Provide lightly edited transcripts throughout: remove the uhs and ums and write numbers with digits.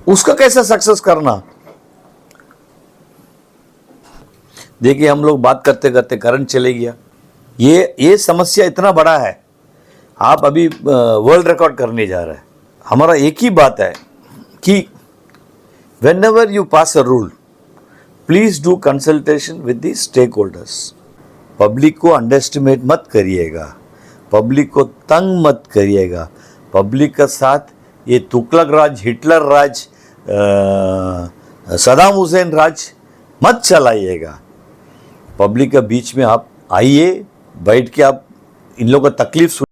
उसका कैसे सक्सेस करना। देखिए हम लोग बात करते करते करंट चले गया। ये समस्या इतना बड़ा है, आप अभी वर्ल्ड रिकॉर्ड करने जा रहे हैं। हमारा एक ही बात है कि whenever you pass a rule, please do consultation with the stakeholders. Public को अंडरएस्टिमेट मत करिएगा, पब्लिक को तंग मत करिएगा, पब्लिक का साथ ये तुगलक राज, हिटलर राज, सदाम हुसैन राज मत चलाइएगा। पब्लिक के बीच में आप आइए, बैठ के आप इन लोगों का तकलीफ सुन।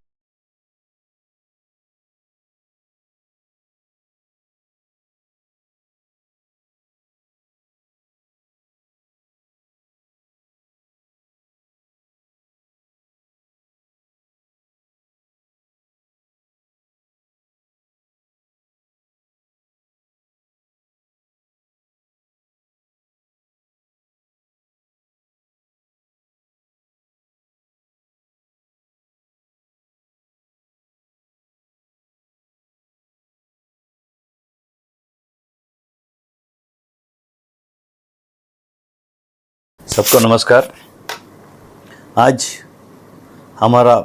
सबको नमस्कार। आज हमारा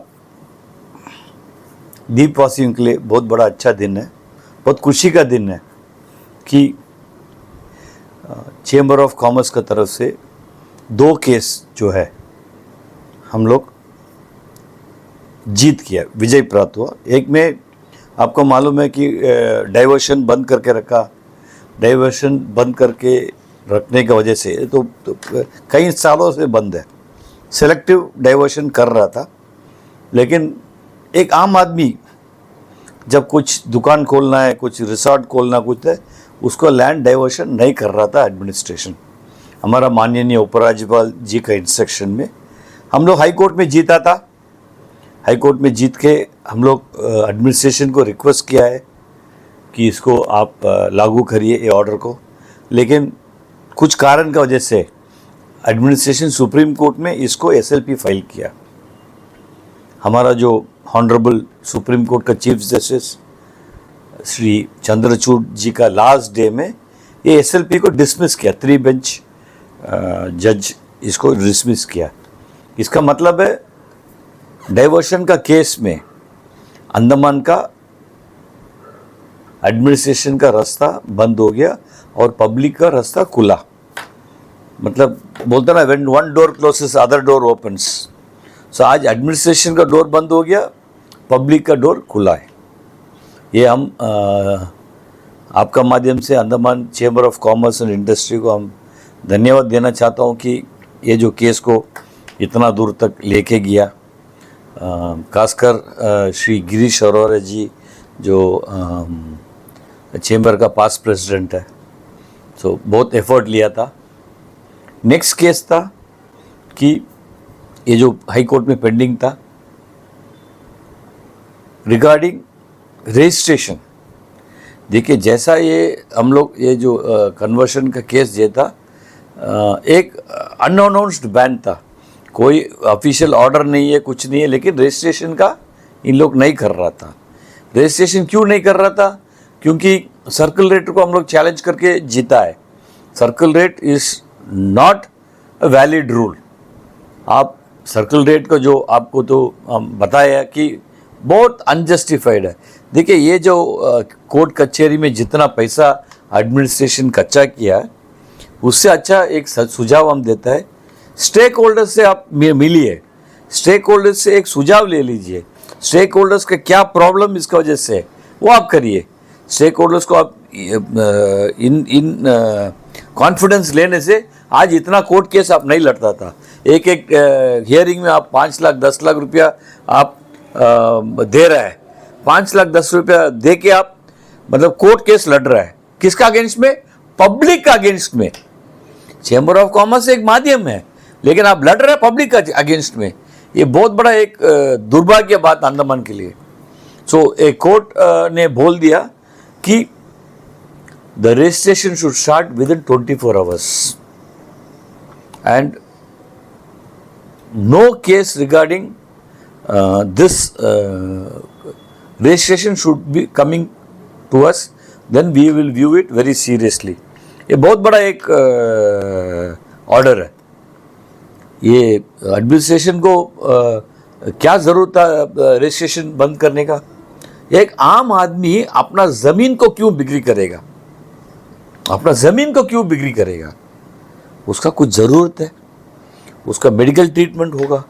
दीपवासियों के लिए बहुत बड़ा अच्छा दिन है, बहुत खुशी का दिन है कि चेंबर ऑफ कॉमर्स का तरफ से 2 केस जो है हम लोग जीत किया, विजय प्राप्त हुआ। एक में आपको मालूम है कि डाइवर्शन बंद करके रखा, डाइवर्शन बंद करके रखने की वजह से तो कई सालों से बंद है, सेलेक्टिव डाइवर्शन कर रहा था। लेकिन एक आम आदमी जब कुछ दुकान खोलना है, कुछ रिसोर्ट खोलना कुछ है, उसको लैंड डाइवर्शन नहीं कर रहा था एडमिनिस्ट्रेशन। हमारा माननीय उपराज्यपाल जी का इंस्ट्रक्शन में हम लोग हाई कोर्ट में जीता था। हाई कोर्ट में जीत के हम लोग एडमिनिस्ट्रेशन को रिक्वेस्ट किया है कि इसको आप लागू करिए ये ऑर्डर को। लेकिन कुछ कारण की वजह से एडमिनिस्ट्रेशन सुप्रीम कोर्ट में इसको एसएलपी फाइल किया। हमारा जो ऑनरेबल सुप्रीम कोर्ट का चीफ जस्टिस श्री चंद्रचूड़ जी का लास्ट डे में ये एसएलपी को डिसमिस किया, 3 बेंच जज इसको डिसमिस किया। इसका मतलब है डाइवर्शन का केस में अंडमान का एडमिनिस्ट्रेशन का रास्ता बंद हो गया और पब्लिक का रास्ता खुला। मतलब बोलते ना, when one door closes other door opens. So आज एडमिनिस्ट्रेशन का डोर बंद हो गया, पब्लिक का डोर खुला है। ये हम आपका माध्यम से Andaman chamber of commerce and industry को हम धन्यवाद देना चाहता हूँ कि ये जो केस को इतना दूर तक लेके गया। खासकर श्री गिरीश अरोरा जी जो चेंबर का पास्ट प्रेसिडेंट है, सो बहुत एफर्ट लिया था। नेक्स्ट केस था कि ये जो हाई कोर्ट में पेंडिंग था रिगार्डिंग रजिस्ट्रेशन। देखिए जैसा ये हम लोग ये जो कन्वर्शन का केस जीता, एक अनअनाउंस्ड बैन था, कोई ऑफिशियल ऑर्डर नहीं है, कुछ नहीं है, लेकिन रजिस्ट्रेशन का इन लोग नहीं कर रहा था। रजिस्ट्रेशन क्यों नहीं कर रहा था? क्योंकि सर्कल रेट को हम लोग चैलेंज करके जीता है। Circle rate is not a valid rule. आप सर्कल रेट को जो आपको तो बताया कि बहुत अनजस्टिफाइड है। देखिए ये जो कोर्ट कचहरी में जितना पैसा एडमिनिस्ट्रेशन कच्चा किया है, उससे अच्छा एक सुझाव हम देता है, स्टेक होल्डर्स से आप मिलिए, स्टेक होल्डर्स से एक सुझाव ले लीजिए। स्टेक होल्डर्स का क्या प्रॉब्लम इसका वजह से वो आप करिए। स्टेक होल्डर्स को आप इन कॉन्फिडेंस लेने से आज इतना कोर्ट केस आप नहीं लड़ता था। एक हियरिंग में आप 5 लाख 10 लाख रुपया आप दे रहा है, 5 लाख 10 रुपया दे के आप मतलब कोर्ट केस लड़ रहा है। किसका अगेंस्ट में? पब्लिक का अगेंस्ट में। चेंबर ऑफ कॉमर्स एक माध्यम है, लेकिन आप लड़ रहे हैं पब्लिक का अगेंस्ट में। ये बहुत बड़ा एक दुर्भाग्य बात अंडमान के लिए। सो एक कोर्ट ने बोल दिया कि the registration should start with in 24 hours and no case regarding this registration should be coming to us then we will view it very seriously. ये बहुत बड़ा एक ऑर्डर है. ये एडमिनिस्ट्रेशन को क्या ज़रूरत था रजिस्ट्रेशन बंद करने का? एक आम आदमी अपना ज़मीन को क्यों बिक्री करेगा? अपना ज़मीन को क्यों बिक्री करेगा? उसका कुछ ज़रूरत है, उसका मेडिकल ट्रीटमेंट होगा,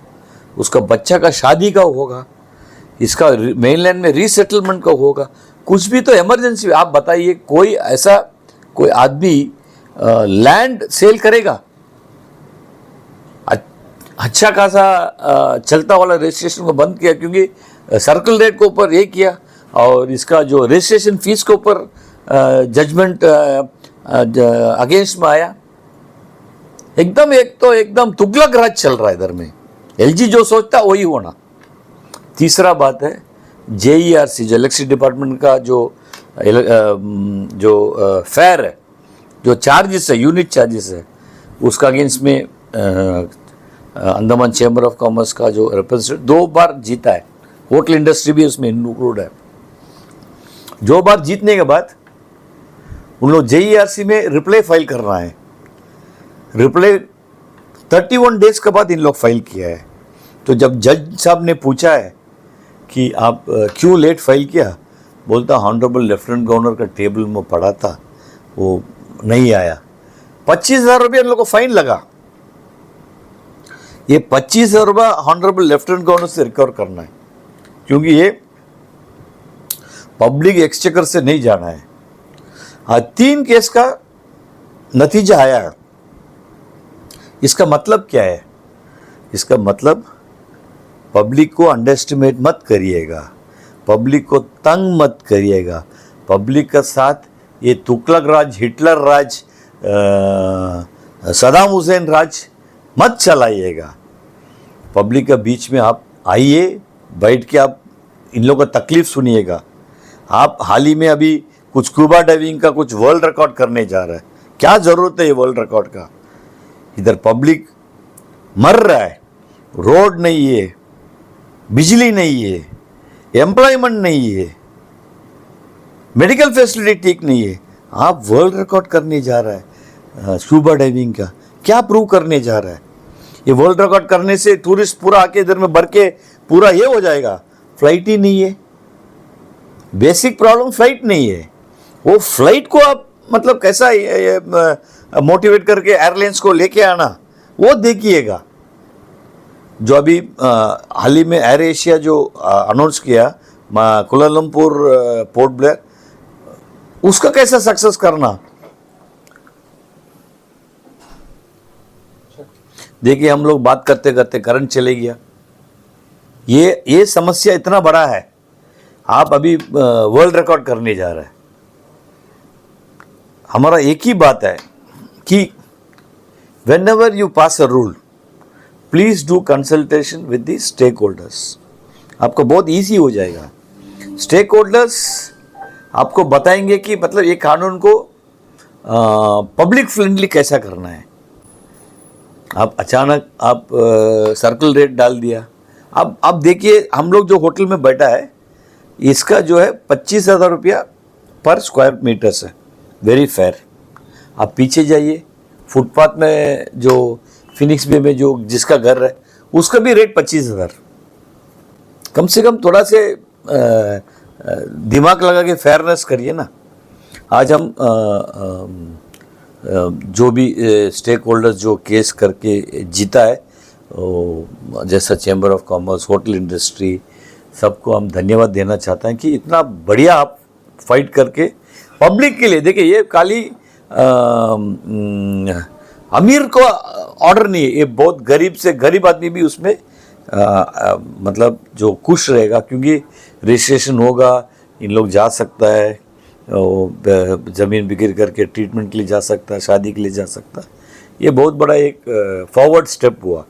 उसका बच्चा का शादी का होगा, इसका मेनलैंड में रीसेटलमेंट का होगा, कुछ भी तो इमरजेंसी. आप बताइए, कोई ऐसा कोई आदमी लैंड सेल करेगा? अच्छा खासा चलता वाला रजिस्ट्रेशन को बंद किया क्योंकि सर्कल रेट के ऊपर ये किया, और इसका जो रजिस्ट्रेशन फीस के ऊपर जजमेंट अगेंस्ट में आया. एकदम तुगलक राज चल रहा है इधर में. एलजी जो सोचता वही होना. तीसरा बात है JERC, जो इलेक्ट्रिसिटी डिपार्टमेंट का जो फेयर है, जो चार्जेस है, यूनिट चार्जेस है, उसका अगेंस्ट में अंडमान चैम्बर ऑफ कॉमर्स का जो रिप्रेजेंटेटिव 2 बार जीता है. होटल इंडस्ट्री भी उसमें इंक्लूड है. 2 बार जीतने के बाद उन लोग JERC में रिप्लाई फाइल करना है. रिप्लाई 31 डेज के बाद इन लोग फाइल किया है. तो जब जज साहब ने पूछा है कि आप क्यों लेट फाइल किया, बोलता ऑनरेबल लेफ्टिनेंट गवर्नर का टेबल में पड़ा था, वो नहीं आया. 25,000 रुपये इन लोग को फाइन लगा. ये 25,000 रुपये ऑनरेबल लेफ्टिनेंट गवर्नर से रिकवर करना है, क्योंकि ये पब्लिक एक्सचेकर से नहीं जाना है. 3 केस का नतीजा आया है. इसका मतलब क्या है? इसका मतलब पब्लिक को अंडरएस्टिमेट मत करिएगा, पब्लिक को तंग मत करिएगा, पब्लिक का साथ ये तुगलक राज, हिटलर राज, सदाम हुसैन राज मत चलाइएगा. पब्लिक के बीच में आप आइए, बैठ के आप इन लोगों का तकलीफ सुनिएगा. आप हाल ही में अभी कुछ स्कूबा डाइविंग का कुछ वर्ल्ड रिकॉर्ड करने जा रहा है. क्या ज़रूरत है ये वर्ल्ड रिकॉर्ड का? इधर पब्लिक मर रहा है, रोड नहीं है, बिजली नहीं है, एम्प्लॉयमेंट नहीं है, मेडिकल फैसिलिटी ठीक नहीं है. आप वर्ल्ड रिकॉर्ड करने जा रहा है स्कूबा डाइविंग का. क्या प्रूव करने जा रहा है? ये वर्ल्ड रिकॉर्ड करने से टूरिस्ट पूरा आके इधर में भर के पूरा ये हो जाएगा. फ्लाइट ही नहीं है. बेसिक प्रॉब्लम फ्लाइट नहीं है. वो फ्लाइट को आप मतलब कैसा मोटिवेट करके एयरलाइंस को लेके आना, वो देखिएगा. जो अभी हाल ही में एयर एशिया जो अनाउंस किया कुलालमपुर पोर्ट ब्लेयर, उसका कैसा सक्सेस करना. देखिए, हम लोग बात करते करते करंट चले गया. ये समस्या इतना बड़ा है. आप अभी वर्ल्ड रिकॉर्ड करने जा रहे हैं. हमारा एक ही बात है कि whenever you pass a rule, please do consultation with the stakeholders. आपको बहुत इजी हो जाएगा. स्टेक होल्डर्स आपको बताएंगे कि मतलब ये कानून को पब्लिक फ्रेंडली कैसा करना है. आप अचानक आप सर्कल रेट डाल दिया. अब देखिए, हम लोग जो होटल में बैठा है, इसका जो है 25,000 रुपया पर स्क्वायर मीटर है. Very fair. आप पीछे जाइए, फुटपाथ में जो फिनिक्स बे में जो जिसका घर है, उसका भी रेट 25,000. कम से कम थोड़ा से दिमाग लगा के फेयरनेस करिए ना. आज हम जो भी स्टेक होल्डर्स जो केस करके जीता है, जैसा chamber of commerce, hotel industry, सबको हम धन्यवाद देना चाहते हैं कि इतना बढ़िया आप फाइट करके पब्लिक के लिए. देखिए, ये खाली अमीर को ऑर्डर नहीं है, ये बहुत गरीब से गरीब आदमी भी उसमें मतलब जो खुश रहेगा, क्योंकि रजिस्ट्रेशन होगा, इन लोग जा सकता है, ज़मीन बिक्री करके ट्रीटमेंट के लिए जा सकता है, शादी के लिए जा सकता है. ये बहुत बड़ा एक फॉरवर्ड स्टेप हुआ.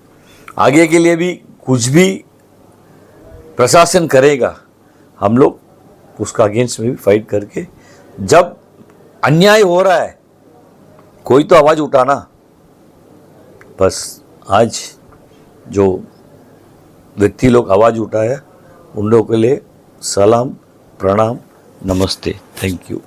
आगे के लिए भी कुछ भी प्रशासन करेगा, हम लोग उसका अगेंस्ट में भी फाइट करके, जब अन्याय हो रहा है कोई तो आवाज़ उठाना. बस आज जो व्यक्ति लोग आवाज़ उठाया, उन लोगों के लिए सलाम, प्रणाम, नमस्ते. Thank you.